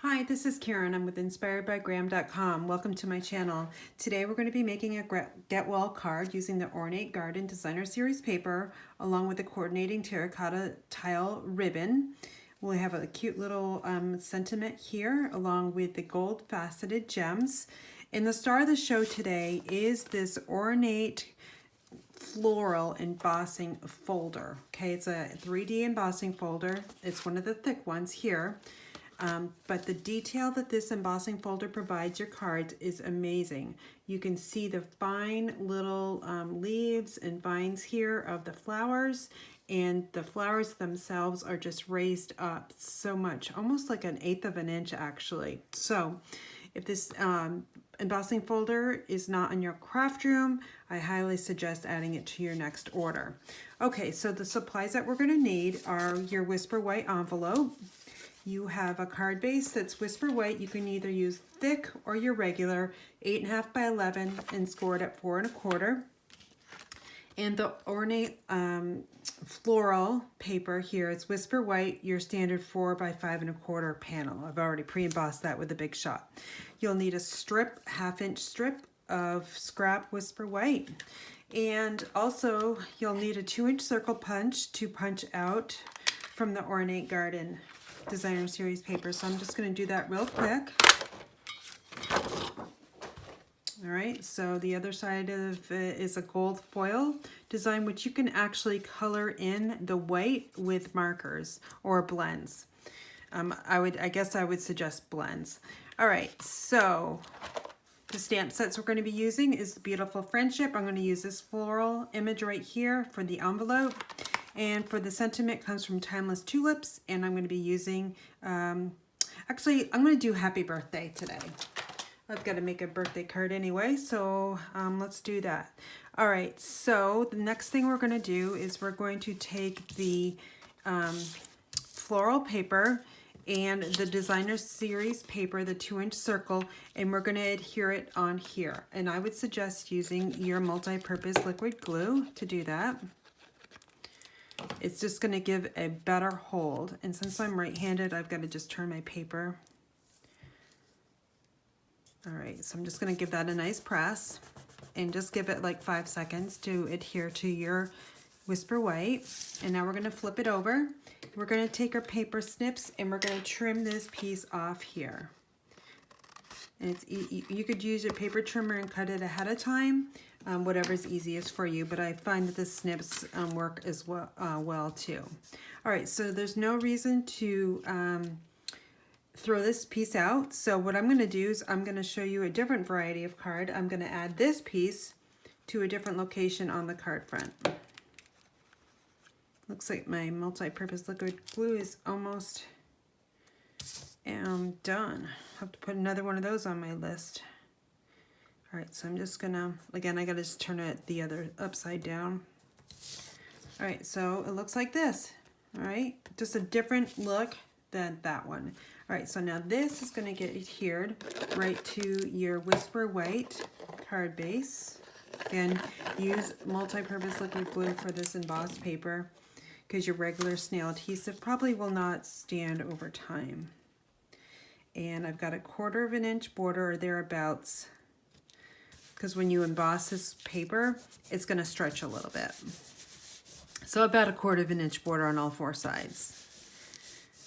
Hi, this is Karen. I'm with inspiredbygram.com. Welcome to my channel. Today we're going to be making a Get Well card using the Ornate Garden Designer Series paper along with the coordinating terracotta tile ribbon. We have a cute little sentiment here along with the gold faceted gems. And the star of the show today is this Ornate Floral embossing folder. Okay, it's a 3D embossing folder. It's one of the thick ones here. But the detail that this embossing folder provides your cards is amazing. You can see the fine little leaves and vines here of the flowers, and the flowers themselves are just raised up so much, almost like 1/8 of an inch actually. So if this embossing folder is not in your craft room, I highly suggest adding it to your next order. Okay, so the supplies that we're going to need are your Whisper White envelope. You have a card base that's Whisper White. You can either use thick or your regular 8.5 by 11 and scored at 4 1/4. And the Ornate floral paper here, it's Whisper White, your standard 4 by 5 1/4 panel. I've already pre-embossed that with a big shot. You'll need a strip, 1/2 inch strip of scrap Whisper White. And also you'll need a 2-inch circle punch to punch out from the Ornate Garden Designer Series paper. So I'm just going to do that real quick. All right, so the other side of it is a gold foil design, which you can actually color in the white with markers or blends. I guess I would suggest blends. All right, so the stamp sets we're going to be using is the Beautiful Friendship. I'm going to use this floral image right here for the envelope. And for the sentiment comes from Timeless Tulips, and I'm going to be using, actually, I'm going to do Happy Birthday today. I've got to make a birthday card anyway, so let's do that. All right, so the next thing we're going to do is we're going to take the floral paper and the Designer Series paper, the 2-inch circle, and we're going to adhere it on here. And I would suggest using your multi-purpose liquid glue to do that. It's just going to give a better hold. And since I'm right-handed, I've got to just turn my paper. All right, so I'm just going to give that a nice press and just give it like 5 seconds to adhere to your Whisper White. And now we're going to flip it over. We're going to take our paper snips and we're going to trim this piece off here. And you could use your paper trimmer and cut it ahead of time, whatever's easiest for you. But I find that the snips work as well too. All right, so there's no reason to throw this piece out. So what I'm going to do is I'm going to show you a different variety of card. I'm going to add this piece to a different location on the card front. Looks like my multi-purpose liquid glue is almost done. I have to put another one of those on my list. All right, so I'm just gonna, again, I gotta just turn it the other upside down. All right, so it looks like this. All right, just a different look than that one. All right, so now this is gonna get adhered right to your Whisper White card base. Again, use multi-purpose liquid glue for this embossed paper because your regular snail adhesive probably will not stand over time. And I've got a 1/4 inch border or thereabouts, because when you emboss this paper, it's going to stretch a little bit. So about a 1/4 inch border on all 4 sides.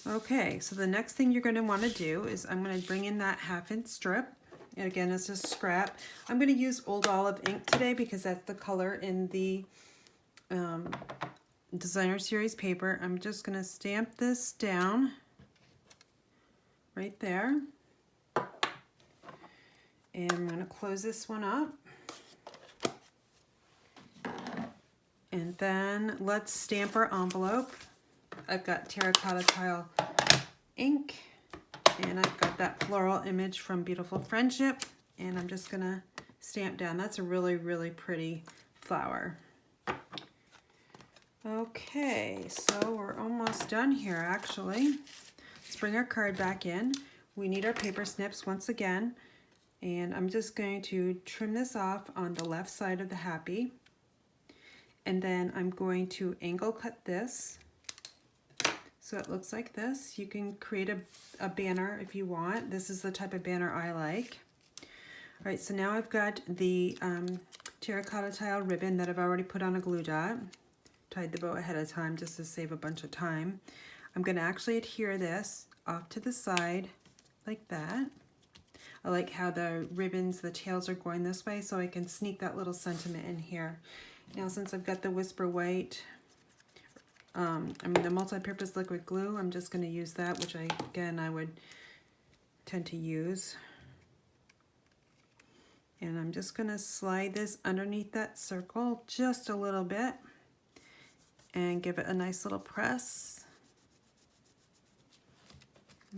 Okay, so the next thing you're going to want to do is I'm going to bring in that 1/2 inch strip. And again, it's a scrap. I'm going to use Old Olive ink today because that's the color in the Designer Series paper. I'm just going to stamp this down right there. And I'm going to close this one up. And then let's stamp our envelope. I've got terracotta tile ink, and I've got that floral image from Beautiful Friendship, and I'm just going to stamp down. That's a really, really pretty flower. Okay, so we're almost done here actually. Let's bring our card back in. We need our paper snips once again. And I'm just going to trim this off on the left side of the happy. And then I'm going to angle cut this So it looks like this. You can create a banner if you want. This is the type of banner I like. All right, so now I've got the terracotta tile ribbon that I've already put on a glue dot. Tied the bow ahead of time just to save a bunch of time. I'm going to actually adhere this off to the side like that. I like how the ribbons, the tails are going this way, so I can sneak that little sentiment in here. Now since I've got the Whisper White, the multi-purpose liquid glue, I'm just going to use that, which I would tend to use. And I'm just going to slide this underneath that circle just a little bit and give it a nice little press.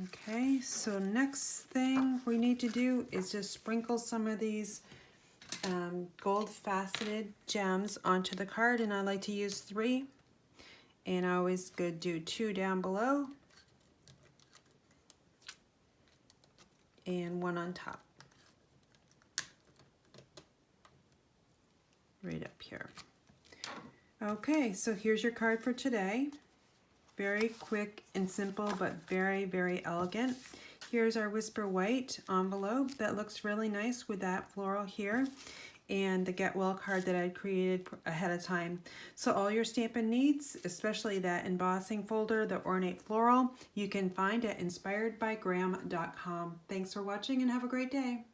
Okay, so next thing we need to do is just sprinkle some of these gold faceted gems onto the card, and I like to use 3. And I always could do 2 down below and 1 on top. Right up here. Okay, so here's your card for today. Very quick and simple, but very, very elegant. Here's our Whisper White envelope that looks really nice with that floral here, and the Get Well card that I created ahead of time. So all your Stampin' needs, especially that embossing folder, the Ornate Floral, you can find at inspiredbygram.com. Thanks for watching and have a great day.